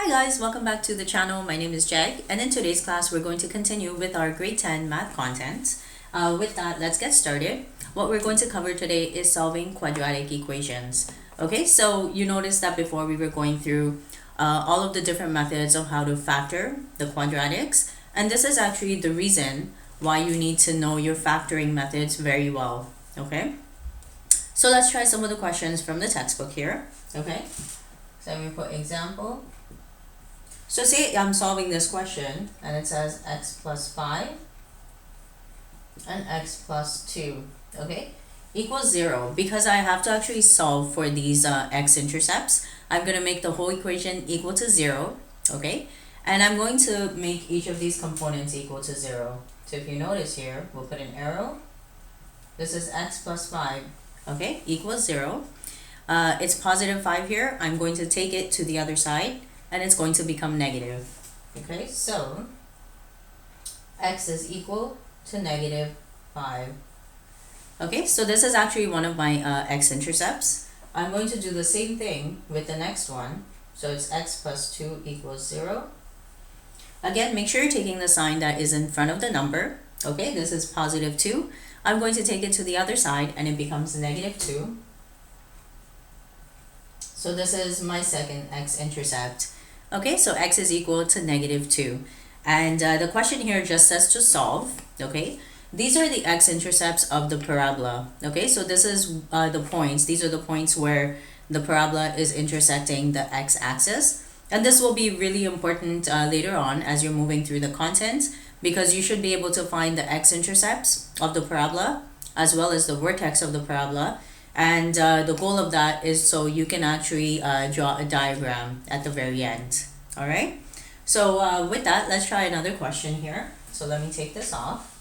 Hi guys, welcome back to the channel. My name is Jag, and in today's class we're going to continue with our grade 10 math content. With that, let's get started. What we're going to cover today is solving quadratic equations. Okay, so you noticed that before we were going through all of the different methods of how to factor the quadratics, and this is actually the reason why you need to know your factoring methods very well. Okay, so let's try some of the questions from the textbook here. Okay, so I'm going to put example. So say I'm solving this question and it says x plus 5 and x plus 2, okay, equals 0. Because I have to actually solve for these x-intercepts, I'm going to make the whole equation equal to 0, okay, and I'm going to make each of these components equal to 0. So if you notice here, we'll put an arrow. This is x plus 5, okay, equals 0. It's positive 5 here. I'm going to take it to the other side, and it's going to become negative. Okay, so x is equal to negative 5. Okay, so this is actually one of my x-intercepts. I'm going to do the same thing with the next one. So it's x plus 2 equals 0. Again, make sure you're taking the sign that is in front of the number. Okay, this is positive 2. I'm going to take it to the other side, and it becomes negative 2. So this is my second x-intercept. Okay, so x is equal to negative 2. And the question here just says to solve, okay? These are the x-intercepts of the parabola, okay? So this is the points. These are the points where the parabola is intersecting the x-axis. And this will be really important later on as you're moving through the content, because you should be able to find the x-intercepts of the parabola as well as the vertex of the parabola. And the goal of that is so you can actually draw a diagram at the very end. All right. So with that, let's try another question here. So let me take this off.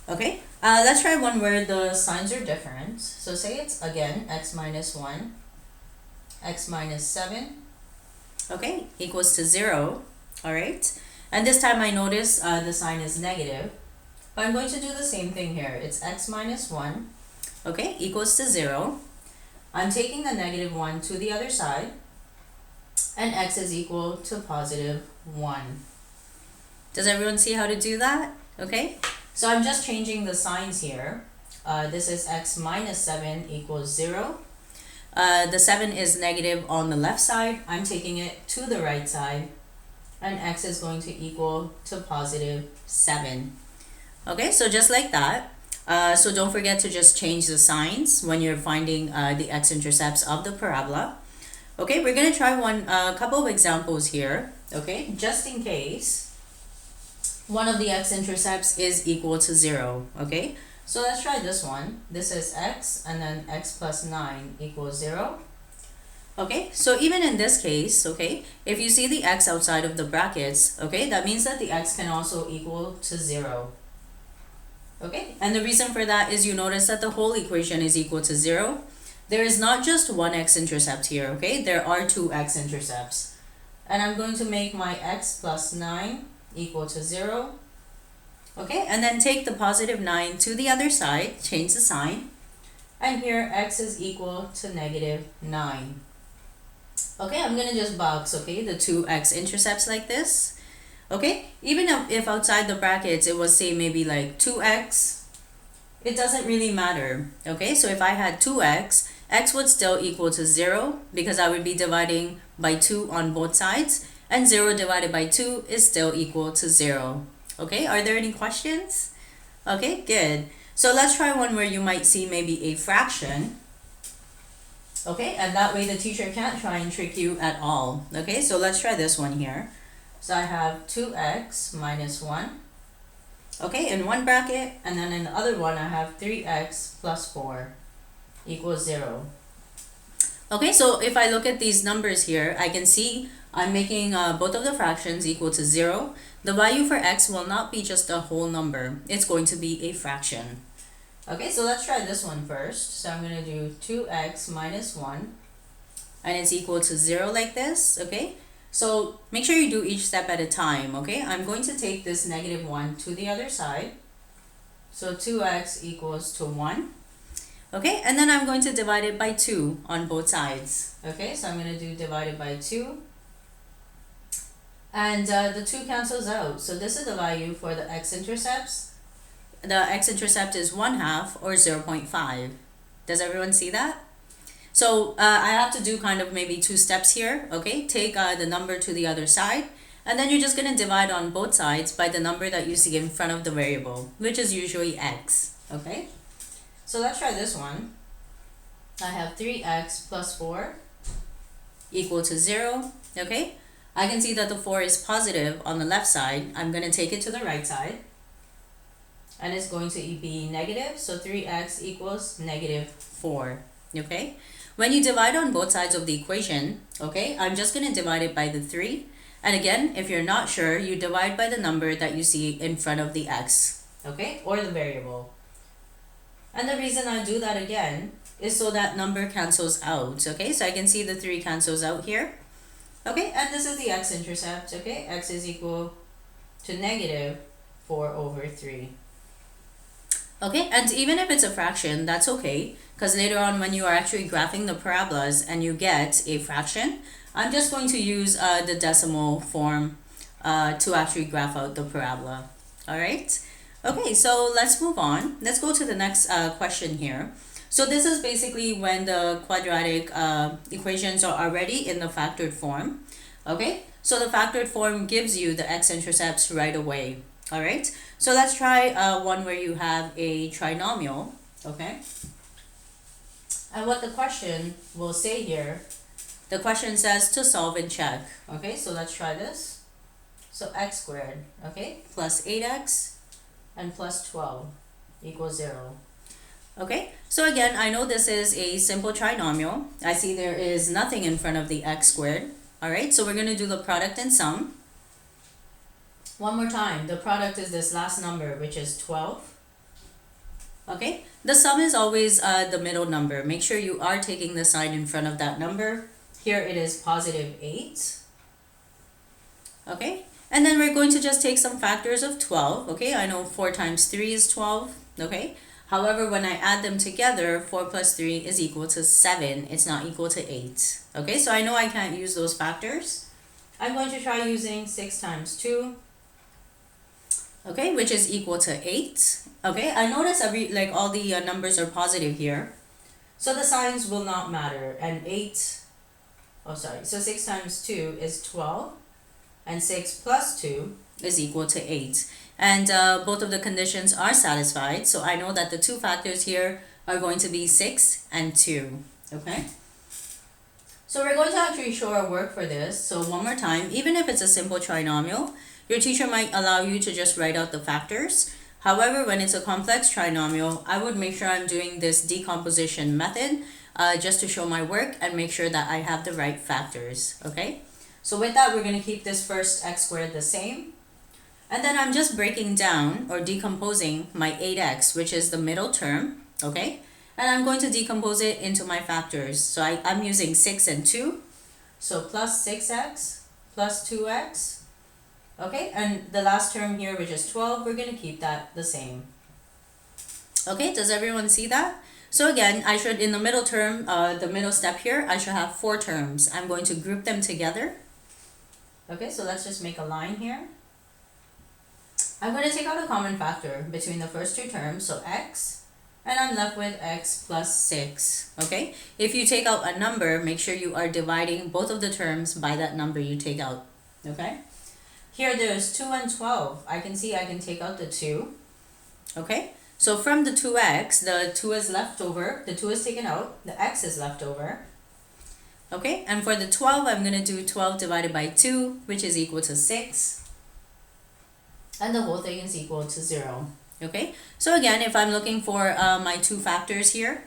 Okay. Let's try one where the signs are different. So say it's again x minus 1, x minus 7, okay, equals to 0. All right. And this time I notice the sign is negative. But I'm going to do the same thing here. It's x minus 1. Okay, equals to 0. I'm taking the negative 1 to the other side, and x is equal to positive 1. Does everyone see how to do that? Okay, so I'm just changing the signs here. This is x minus 7 equals 0. The 7 is negative on the left side. I'm taking it to the right side, and x is going to equal to positive 7. Okay, so just like that. So don't forget to just change the signs when you're finding the x-intercepts of the parabola. Okay, we're going to try a couple of examples here, okay, just in case one of the x-intercepts is equal to 0, okay. So let's try this one. This is x, and then x plus 9 equals 0. Okay, so even in this case, okay, if you see the x outside of the brackets, okay, that means that the x can also equal to 0. Okay, and the reason for that is you notice that the whole equation is equal to 0. There is not just one x-intercept here, okay? There are two x-intercepts. And I'm going to make my x plus 9 equal to 0. Okay, and then take the positive 9 to the other side, change the sign. And here x is equal to negative 9. Okay, I'm going to just box, okay, the two x-intercepts like this. Okay, even if outside the brackets it was, say, maybe like 2x, it doesn't really matter. Okay, so if I had 2x, x would still equal to 0 because I would be dividing by 2 on both sides, and 0 divided by 2 is still equal to 0. Okay, are there any questions? Okay, good. So let's try one where you might see maybe a fraction. Okay, and that way the teacher can't try and trick you at all. Okay, so let's try this one here. So I have 2x minus 1, okay, in one bracket, and then in the other one I have 3x plus 4 equals 0. Okay, so if I look at these numbers here, I can see I'm making both of the fractions equal to 0. The value for x will not be just a whole number. It's going to be a fraction. Okay, so let's try this one first. So I'm going to do 2x minus 1, and it's equal to 0 like this, okay? So make sure you do each step at a time, okay? I'm going to take this negative 1 to the other side. So 2x equals to 1. Okay, and then I'm going to divide it by 2 on both sides. Okay, so I'm going to do divided by 2. And the 2 cancels out. So this is the value for the x-intercepts. The x-intercept is 1/2 or 0.5. Does everyone see that? So I have to do kind of maybe 2 steps here. Okay, take the number to the other side. And then you're just going to divide on both sides by the number that you see in front of the variable, which is usually x. Okay, so let's try this one. I have 3x plus 4 equal to 0. Okay, I can see that the 4 is positive on the left side. I'm going to take it to the right side. And it's going to be negative. So 3x equals -4. Okay, when you divide on both sides of the equation, okay, I'm just going to divide it by the 3. And again, if you're not sure, you divide by the number that you see in front of the x, okay, or the variable. And the reason I do that again is so that number cancels out, okay? So I can see the 3 cancels out here, okay? And this is the x-intercept, okay? X is equal to -4/3. Okay, and even if it's a fraction, that's okay, because later on when you are actually graphing the parabolas and you get a fraction, I'm just going to use the decimal form to actually graph out the parabola. All right. Okay, so let's move on. Let's go to the next question here. So this is basically when the quadratic equations are already in the factored form. Okay, so the factored form gives you the x-intercepts right away. All right, so let's try one where you have a trinomial. Okay, and what the question will say here, the question says to solve and check. Okay, so let's try this. So x squared, okay, plus 8x and plus 12 equals 0. Okay, so again, I know this is a simple trinomial. I see there is nothing in front of the x squared. All right, so we're going to do the product and sum. One more time, the product is this last number, which is 12. Okay, the sum is always the middle number. Make sure you are taking the sign in front of that number. Here it is +8. Okay, and then we're going to just take some factors of 12. Okay, I know 4 times 3 is 12. Okay, however, when I add them together, 4 plus 3 is equal to 7. It's not equal to 8. Okay, so I know I can't use those factors. I'm going to try using 6 times 2. Okay, which is equal to 8. Okay, I notice all the numbers are positive here. So the signs will not matter. And so 6 times 2 is 12. And 6 plus 2 is equal to 8. And both of the conditions are satisfied. So I know that the 2 factors here are going to be 6 and 2. Okay? So we're going to actually show our work for this. So one more time, even if it's a simple trinomial, your teacher might allow you to just write out the factors. However, when it's a complex trinomial, I would make sure I'm doing this decomposition method just to show my work and make sure that I have the right factors. Okay? So with that, we're going to keep this first x squared the same. And then I'm just breaking down or decomposing my 8x, which is the middle term. Okay? And I'm going to decompose it into my factors. So I'm using 6 and 2. So plus 6x plus 2x. Okay, and the last term here, which is 12, we're going to keep that the same. Okay, does everyone see that? So again, I should, in the middle term, the middle step here, I should have 4 terms. I'm going to group them together. Okay, so let's just make a line here. I'm going to take out a common factor between the first 2 terms, so x, and I'm left with x plus 6. Okay, if you take out a number, make sure you are dividing both of the terms by that number you take out. Okay? Here there's 2 and 12. I can see I can take out the 2. Okay, so from the 2x, the 2 is left over. The 2 is taken out. The x is left over. Okay, and for the 12, I'm going to do 12 divided by 2, which is equal to 6. And the whole thing is equal to 0. Okay, so again, if I'm looking for my 2 factors here,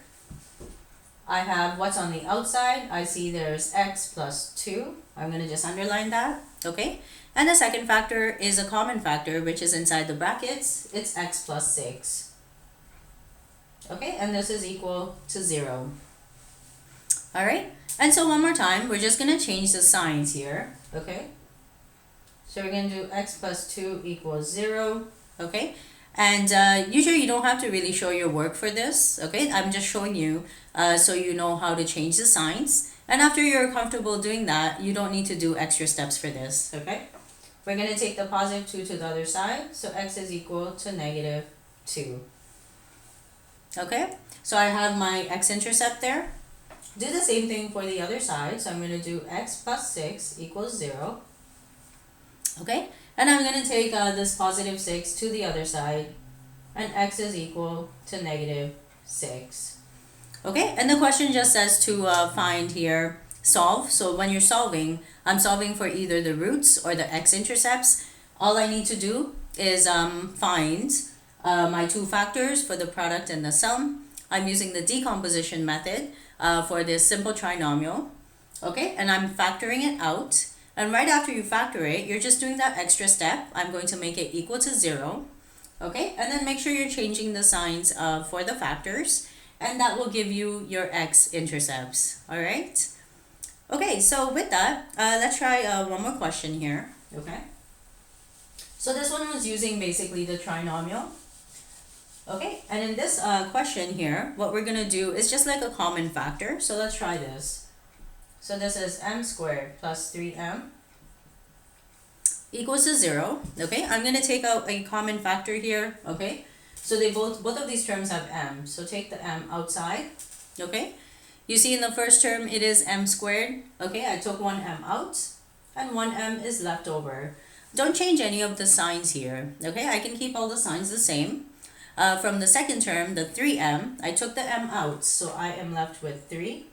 I have what's on the outside. I see there's x plus 2. I'm going to just underline that. Okay. And the second factor is a common factor, which is inside the brackets. It's x plus 6. Okay, and this is equal to 0. All right, and so one more time, we're just going to change the signs here. Okay, so we're going to do x plus 2 equals 0. Okay, And usually you don't have to really show your work for this, okay? I'm just showing you so you know how to change the signs. And after you're comfortable doing that, you don't need to do extra steps for this, okay? We're going to take the positive 2 to the other side, so x is equal to negative 2. Okay, so I have my x-intercept there. Do the same thing for the other side, so I'm going to do x plus 6 equals 0. Okay, and I'm going to take this positive 6 to the other side, and x is equal to negative 6. Okay, and the question just says to find here, solve. So when you're solving, I'm solving for either the roots or the x-intercepts. All I need to do is find my two factors for the product and the sum. I'm using the decomposition method for this simple trinomial. Okay, and I'm factoring it out. And right after you factor it, you're just doing that extra step. I'm going to make it equal to 0. Okay, and then make sure you're changing the signs for the factors, and that will give you your x-intercepts. All right. Okay, so with that, let's try one more question here. Okay. So this one was using basically the trinomial. Okay, and in this question here, what we're going to do is just like a common factor. So let's try this. So this is m squared plus 3m equals to 0. Okay, I'm going to take out a common factor here. Okay, so they both of these terms have m. So take the m outside. Okay, you see in the first term it is m squared. Okay, I took one m out and one m is left over. Don't change any of the signs here. Okay, I can keep all the signs the same. From the second term, the 3m, I took the m out, so I am left with 3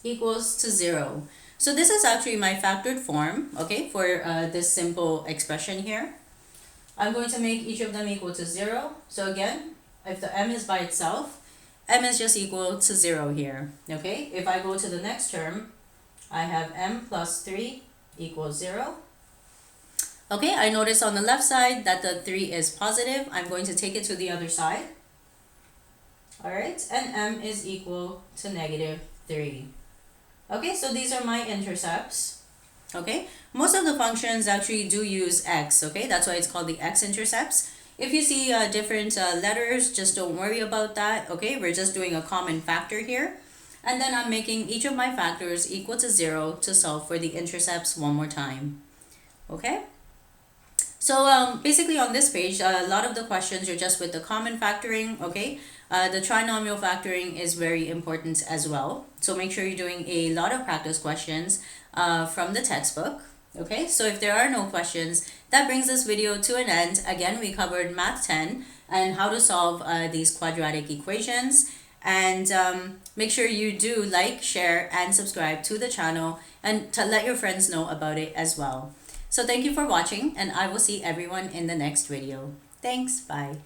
equals to 0. So this is actually my factored form, okay, for this simple expression here. I'm going to make each of them equal to 0. So again, if the m is by itself, m is just equal to 0 here, okay? If I go to the next term, I have m plus 3 equals 0. Okay, I notice on the left side that the 3 is positive. I'm going to take it to the other side. Alright, and m is equal to negative 3. Okay, so these are my intercepts. Okay, most of the functions actually do use x, okay? That's why it's called the x-intercepts. If you see different letters, just don't worry about that, okay? We're just doing a common factor here. And then I'm making each of my factors equal to 0 to solve for the intercepts one more time. Okay? So basically on this page, a lot of the questions are just with the common factoring, okay? The trinomial factoring is very important as well. So make sure you're doing a lot of practice questions from the textbook, okay? So if there are no questions, that brings this video to an end. Again, we covered Math 10 and how to solve these quadratic equations. And make sure you do like, share, and subscribe to the channel and to let your friends know about it as well. So thank you for watching, and I will see everyone in the next video. Thanks, bye.